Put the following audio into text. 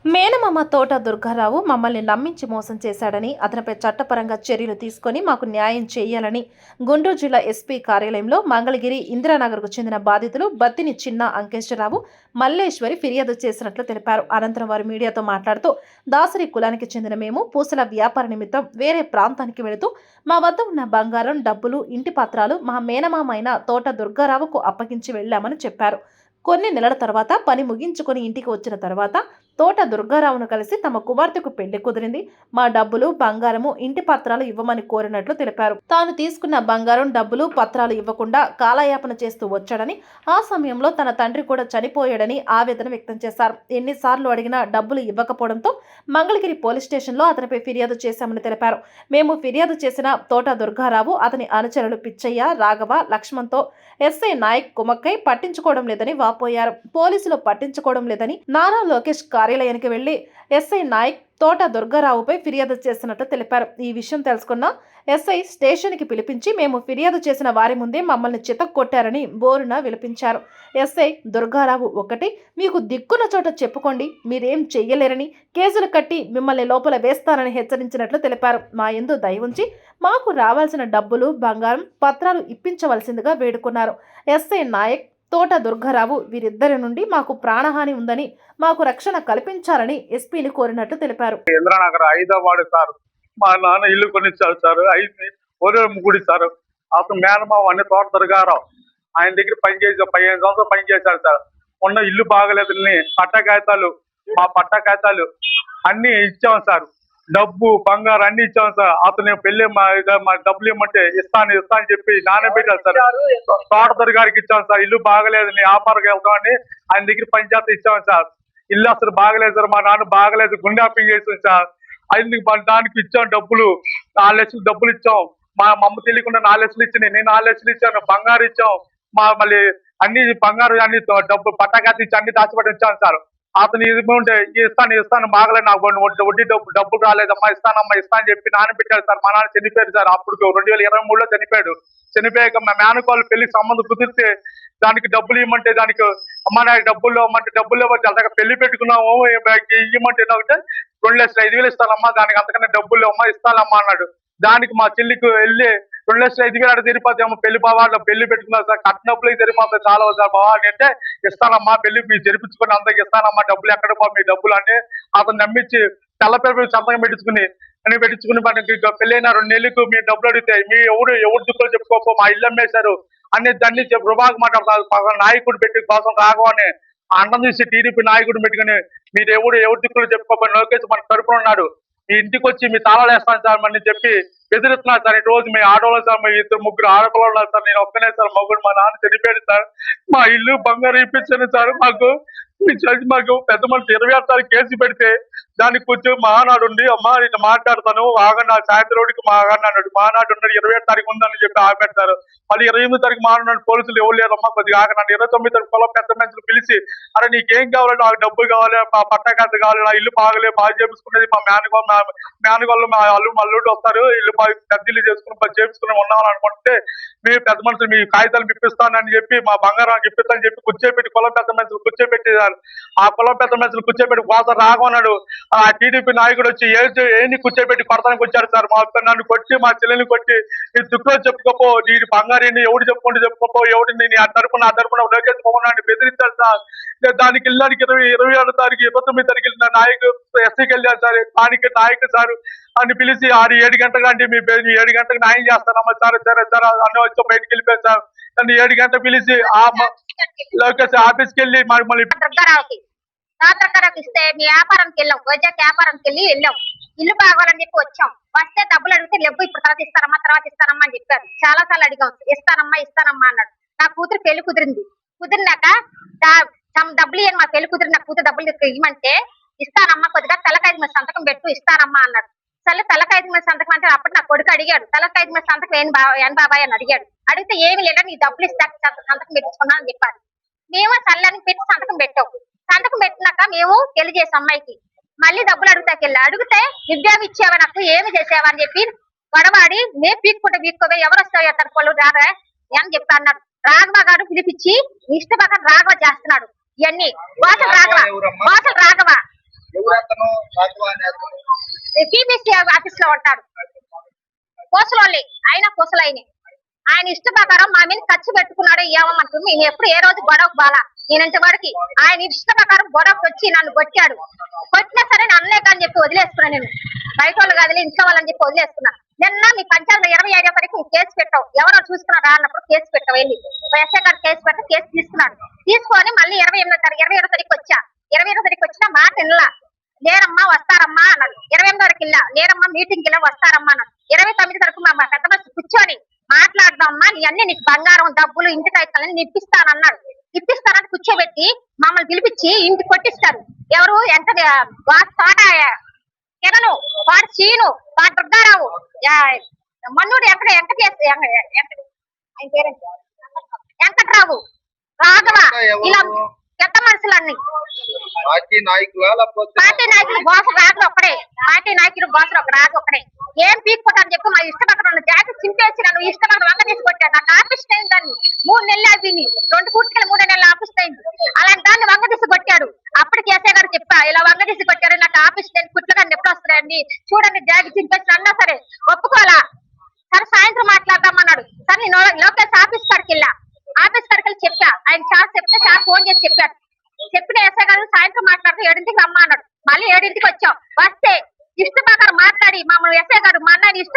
మేనమామ తోట దుర్గారావు మమ్మల్ని నమ్మించి మోసం చేశాడని, అతనిపై చట్టపరంగా చర్యలు తీసుకొని మాకు న్యాయం చేయాలని గుంటూరు జిల్లా ఎస్పీ కార్యాలయంలో మంగళగిరి ఇందిరానగర్కు చెందిన బాధితులు బత్తిని చిన్న అంకేశ్వరరావు, మల్లేశ్వరి ఫిర్యాదు చేసినట్లు తెలిపారు. అనంతరం వారు మీడియాతో మాట్లాడుతూ, దాసరి కులానికి చెందిన మేము పూసల వ్యాపార నిమిత్తం వేరే ప్రాంతానికి వెళుతూ మా వద్ద ఉన్న బంగారం, డబ్బులు, ఇంటి పత్రాలు మా మేనమామ అయిన తోట దుర్గారావుకు అప్పగించి వెళ్లామని చెప్పారు. కొన్ని నెలల తర్వాత పని ముగించుకొని ఇంటికి వచ్చిన తర్వాత తోట దుర్గారావును కలిసి తమ కుమార్తెకు పెళ్లి కుదిరింది. మా డబ్బులు, బంగారము, ఇంటి పత్రాలు ఇవ్వమని కోరినట్లు తెలిపారు. తాను తీసుకున్న బంగారం, డబ్బులు, పత్రాలు ఇవ్వకుండా కాలయాపన చేస్తూ వచ్చాడని, ఆ సమయంలో తన తండ్రి కూడా చనిపోయాడని ఆవేదన వ్యక్తం చేశారు. ఎన్నిసార్లు అడిగినా డబ్బులు ఇవ్వకపోవడంతో మంగళగిరి పోలీస్ స్టేషన్లో అతనిపై ఫిర్యాదు చేశామని తెలిపారు. మేము ఫిర్యాదు చేసిన తోట దుర్గారావు, అతని అనుచరులు పిచ్చయ్య, రాఘవ, లక్ష్మణ్తో ఎస్ఐ నాయక్ కుమక్కై పట్టించుకోవడం లేదని వాపోయారు. పోలీసులు పట్టించుకోవడం లేదని నారా లోకేష్ కార్యాలయానికి వెళ్లి ఎస్ఐ నాయక్ తోట దుర్గారావుపై ఫిర్యాదు చేసినట్లు తెలిపారు. ఈ విషయం తెలుసుకున్న ఎస్ఐ స్టేషన్కి పిలిపించి మేము ఫిర్యాదు చేసిన వారి ముందే మమ్మల్ని చితక్కొట్టారని బోరున విలపించారు. ఎస్ఐ దుర్గారావు ఒకటి, మీకు దిక్కున్న చోట చెప్పుకోండి, మీరేం చెయ్యలేరని, కేసులు కట్టి మిమ్మల్ని లోపల వేస్తానని హెచ్చరించినట్లు తెలిపారు. మా యందు దయ ఉంచి మాకు రావాల్సిన డబ్బులు, బంగారం, పత్రాలు ఇప్పించవలసిందిగా వేడుకున్నారు. ఎస్ఐ నాయక్, తోట దుర్గారావు వీరిద్దరి నుండి మాకు ప్రాణహాని ఉందని, మాకు రక్షణ కల్పించాలని ఎస్పీని కోరినట్లు తెలిపారు. ఇంద్రానగర్ 5వ వార్డు సార్, మా నాన్న ఇల్లు కొనిచ్చారు సార్. గుడి సార్, అతను మేనమావ అన్ని తోట దుర్గారావు. ఆయన దగ్గర పనిచేసి 15 సంవత్సరాలు పనిచేశారు సార్. ఉన్న ఇల్లు బాగలేదని పట్టా కాగితాలు, మా పట్టా కాగితాలు అన్ని ఇచ్చాం సార్. డబ్బు, బంగారు అన్ని ఇచ్చాం సార్. అతను పెళ్లి మా డబ్బులు ఇవ్వమంటే ఇస్తాను అని చెప్పి నానబెట్టారు సార్. తోటదొరి గారికి ఇచ్చాం సార్. ఇల్లు బాగలేదని వ్యాపారం వెళ్తామని ఆయన దగ్గర పనిచేస్తే ఇచ్చాం సార్. ఇల్లు అసలు బాగలేదు సార్, మా నాన్న బాగలేదు, గుండె ఆపింగ్ చేసాం సార్. దానికి ఇచ్చాం డబ్బులు, 4 లక్షలు డబ్బులు ఇచ్చాం. మా అమ్మ తెలియకుండా 4 లక్షలు ఇచ్చింది, నేను 4 లక్షలు ఇచ్చాను. బంగారు ఇచ్చాం, మళ్ళీ అన్ని బంగారు అన్ని డబ్బు పట్టాకాతి ఇచ్చి అన్ని దాచిపెట్టి ఇచ్చాను సార్. అతను ఉంటే ఇస్తాను బాగలేదు, నాకు వడ్డీ డబ్బులు రాలేదమ్మా, ఇస్తానమ్మా అని చెప్పి నాన్న పెట్టాడు సార్. మా నాన్న చనిపోయాడు సార్. అప్పుడు 2023లో చనిపోయాడు. చనిపోయాక మా మేనకోళ్ళు పెళ్లికి సంబంధం కుదిరితే దానికి డబ్బులు ఇవ్వమంటే, దానికి అమ్మ నాకు డబ్బులు ఇవ్వమంటే డబ్బులు ఇవ్వమంటే అంతగా పెళ్లి పెట్టుకున్నాము, ఇవ్వమంటే ఒకటే 2,05,000 ఇస్తానమ్మా, దానికి అంతకన్నా డబ్బులు అమ్మా ఇస్తానమ్మా అన్నాడు. దానికి మా చెల్లికి వెళ్ళి 2,05,000 అక్కడ సరిపోతాము, పెళ్లి బాగా పెళ్లి పెట్టుకున్నారు సార్, కట్టిన డబ్బులు సరిపోతాయి చాలా సార్ బావా అంటే, ఇస్తానమ్మా పెళ్లి మీరు జరిపించుకుని అందరికి ఇస్తానమ్మా, డబ్బులు ఎక్కడ మీ డబ్బులు అంటే అతను నమ్మించి తెల్ల పేరు సంతకం పెట్టించుకుని పెళ్ళైన 2 నెలలకు మీ డబ్బులు అడిగితే మీ ఎవరు దుఃఖాలు చెప్పుకోపో, మా ఇల్లు అమ్మేశారు అన్ని దాన్ని రుబాగు మాట్లాడతారు. నాయకుడు పెట్టి కోసం రాఘవని అన్నం తీసి టీడీపీ నాయకుడు పెట్టుకుని మీరు ఎవరు దిక్కులు చెప్పుకోకపోయి లోకేష్ మన తరపున ఉన్నాడు, మీ ఇంటికి వచ్చి మీ తాళాలు వేస్తాను సార్ అని చెప్పి బెదిరిస్తున్నారు సార్. ఈ రోజు మీ ఆడవాళ్ళు సార్, మీ 2-3 ఆడపిల్లలు ఉన్నారు సార్, నేను ఒక్కనే సార్ మగుడు, మా నాన్న చనిపోయాడు సార్. మా ఇల్లు బంగారు ఇప్పించాను సార్. మాకు పెద్ద మనిషి 26 తారీఖు కేసు పెడితే దానికి కొంచెం మహానాడు ఉండి అమ్మా నేను మాట్లాడతాను ఆగన్నా, సాయంత్రం అన్నాడు. మహానాడు ఉన్నాడు, 27 తారీఖు ఉందని చెప్పి ఆగబెడతారు. మళ్ళీ 28 తారీఖు మహానాడు పోలీసులు ఎవరు లేరమ్మా కొద్దిగా ఆగన్నాడు. 29 తారీఖు పొలం పెద్ద మనుషులు పిలిచి, అరే నీకేం కావాలి, నాకు డబ్బు కావాలి, మా పట్టకాత కావాలి, నా ఇల్లు బాగలేదు, బాగా చేపించుకునేది మా మేనగోళ్ళు మా అల్లుడు వస్తారు, ఇల్లు బాగా పెద్ద ఇల్లు చేపించుకుని ఉన్నామని అనుకుంటే మీ పెద్ద మనుషులు మీ కాగితాలు ఇప్పిస్తానని చెప్పి మా బంగారం ఇప్పిస్తానని చెప్పి కూర్చోబెట్టి కులం పెద్ద మనుషులు కూర్చోబెట్టేదారు. ఆ కులం పెద్ద మనుషులు కూర్చోబెట్టి కోసం రాగమన్నాడు. ఆ టీడీపీ నాయకుడు వచ్చి ఏంటి కూర్చోబెట్టి కొడతానికి వచ్చారు సార్. నన్ను కొట్టి మా చెల్లెల్ని కొట్టి నీ దుఃఖం చెప్పుకోపో, నీ బంగారీని ఎవడు చెప్పుకోపో, ఎవడిని నీ తరపున లోకేష్ పోవనాన్ని బెదిరించారు సార్. దానికి వెళ్ళడానికి 26 తారీఖు 29 తారీఖు వెళ్ళిన నాయకుడు ఎస్సీకి వెళ్ళారు సార్. దానికి నాయకుడు సార్ అని పిలిచి 6-7 గంటలకు అంటే మీ 7 గంటలకు న్యాయం చేస్తానమ్మా సార్ సార్ అన్న వచ్చి బయటకు వెళ్ళిపోయారు సార్. నన్ను 7 గంటలకు పిలిచి లోకేష్ ఆఫీస్కి వెళ్ళి మళ్ళీ ఇస్తే మీ వ్యాపారంకి వెళ్ళాం, వైజాగ్ వ్యాపారంకి వెళ్ళాం, ఇల్లు బాగోవాలని చెప్పి వచ్చాం. వస్తే డబ్బులు అడిగితే లేవు, ఇప్పుడు తర్వాత ఇస్తానమ్మా అని చెప్పారు. చాలా సార్లు అడిగాం, ఇస్తానమ్మా అన్నాడు. నా కూతురు పెళ్లి కుదిరినాక డబ్బులు ఇవ్వండి, మా పెళ్లి కుదిరి నా కూతురు డబ్బులు ఇవ్వమంటే ఇస్తానమ్మా, కొద్దిగా తలకాయ మీద సంతకం పెట్టు ఇస్తానమ్మా అన్నాడు. సరే తలకాయ మీద సంతకం అంటే అప్పుడు నా కొడుకు అడిగాడు, తలకాయ మీద సంతకం ఏం బాబాయ్ అని అడిగాడు. అడిగితే ఏమి లేదా నీ డబ్బులు ఇస్తా సంతకం పెట్టించుకున్నా అని చెప్పారు. మేము సల్లని పెట్టి సంతకం పెట్టాం. సంతకం పెట్టినాక మేము పెళ్లి చేసాం అమ్మాయికి. మళ్ళీ డబ్బులు అడిగితే విద్యావి ఇచ్చావా, నాకు ఏమి చేసావా అని చెప్పి గొడవాడి మేము పీక్కోవే ఎవరు వస్తావు తరపులు రారా అని చెప్పి అన్నాడు. రాఘవ గారు పిలిపించి ఇష్ట ప్రకారం రాఘవ చేస్తున్నాడు ఇవన్నీ. బాసల రాఘవ ఎవరు అతను రాజవాణి అతను పీబీసీ ఆఫీస్ లో ఉంటాడు. కోసలోళ్ళి ఆయన కోసలైన ఆయన ఇష్ట ప్రకారం మా మీద ఖర్చు పెట్టుకున్నాడు. ఏమంటుంది మేము ఎప్పుడు ఏ రోజు గొడవకు బాలా నేనంత వాడికి ఆయన ఇష్ట ప్రకారం గొడవకు వచ్చి నన్ను కొట్టాడు. కొట్టినా సరే నేను అనలేక అని చెప్పి వదిలేసుకున్నా. నేను బయట వాళ్ళు కదిలే ఇంట్లో వాళ్ళని చెప్పి వదిలేసుకున్నా. నిన్న మీ పంచాయతీ 25 వరకు కేసు పెట్టావు, ఎవరో చూసుకున్నారా అన్నప్పుడు కేసు పెట్టావు. వెళ్ళి ఎస్ఐ గారు కేసు పెట్టి కేసు తీసుకున్నాడు. తీసుకొని మళ్ళీ 27 తారీఖు వచ్చా. 27 తారీఖు వచ్చినా మాట వినలా. లేరమ్మా వస్తారమ్మా అన్నాడు. 28 వరకు వెళ్ళా. లేరమ్మా మీటింగ్ ఇలా వస్తారమ్మా అన్నాడు. 29 వరకు మా పెద్ద మనిషి కూర్చొని మాట్లాడదామమ్మా నీ అన్ని నీకు బంగారం డబ్బులు ఇంటికి అయితానని ఇప్పిస్తానన్నాడు. ఇప్పిస్తానని కూర్చోబెట్టి మమ్మల్ని పిలిపించి ఇంటికి కొట్టిస్తారు. ఎవరు ఎంత తోట కిరణు వాడు చీను వాడు దుర్గారావు మన్నుడు ఎక్కడ ఆయన పేరెంట్ వెంకట్రావు రాఘవ ఇలా పెద్ద మనుషులన్నీ పార్టీ నాయకులా లేకపోతే పార్టీ నాయకులు బోస రాజు ఒక్కడే. పార్టీ నాయకులు బోసలు ఒక రాజు ఒక్కడే. ఏం పీక్కుంటారని చెప్పి మా ఇష్టపక్కన జాకెట్ చింపేసి నన్ను ఇష్టపక్కన వంక తీసి కొట్టాడు. నాకు ఆఫీస్ టైం దాన్ని 3 నెలలు అయిపోయింది. 2 పూర్తికి 3 నెలలు ఆఫీస్ టైం. అలాంటి దాన్ని వంక తీసి కొట్టాడు. అప్పుడు కేసే గారు చెప్పా ఇలా వంక తీసి కొట్టారు నాకు ఆఫీస్ టైం కుట్లగాని ఎప్పుడు వస్తున్నాయండి చూడండి జాకెట్ చింపేసి అన్నా సరే ఒప్పుకోవాలా. సరే సాయంత్రం మాట్లాడదామన్నాడు. సరే నేను లోకేష్ ఆఫీస్ కాడికి వెళ్ళా. ఆఫీస్ కాడికి వెళ్ళి చెప్పా. ఆయన సార్ చెప్తే సార్ ఫోన్ చేసి చెప్పాడు. చెప్పిన ఎస్ఐ గారు సాయంత్రం మాట్లాడుతూ 7ంటికి రమ్మా అన్నాడు. మళ్ళీ 7ంటికి వచ్చాం. వస్తే ఇష్ట ప్రకారం మాట్లాడి మమ్మల్ని ఎస్ఐ గారు మా అన్నని ఇష్ట